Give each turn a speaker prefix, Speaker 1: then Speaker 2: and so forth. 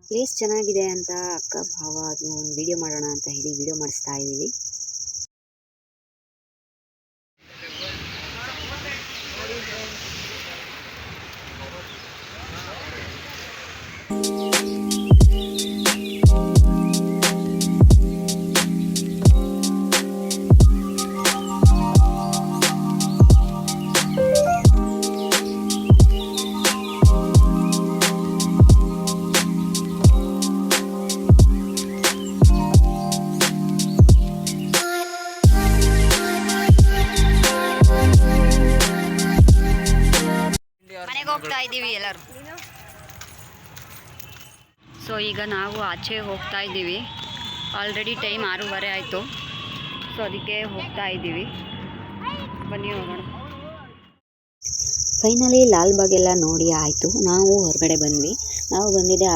Speaker 1: Place ಚೆನ್ನಾಗಿದೆ ಅಂತ ಅಕ್ಕ ಭಾವ ಅದು ಒಂದು ವಿಡಿಯೋ ಮಾಡೋಣ ಅಂತ ಹೇಳಿ ವಿಡಿಯೋ ಮಾಡಿಸ್ತಾ ಇದ್ದೀವಿ. ಮನೆಗೆ ಹೋಗ್ತಾ ಇದ್ದೀವಿ ಎಲ್ಲರೂ. ಸೊ ಈಗ ನಾವು ಆಚೆ ಹೋಗ್ತಾ ಇದ್ದೀವಿ. ಆಲ್ರೆಡಿ ಟೈಮ್ 6:30 ಆಯಿತು. ಸೊ ಅದಕ್ಕೆ ಹೋಗ್ತಾ ಇದ್ದೀವಿ. ಬನ್ನಿ ಹೋಗೋಣ. ಫೈನಲಿ ಲಾಲ್ಬಾಗ್ ಎಲ್ಲ ನೋಡಿ ಆಯಿತು. ನಾವು ಹೊರಗಡೆ ಬಂದ್ವಿ. ನಾವು ಬಂದಿದ್ದೆ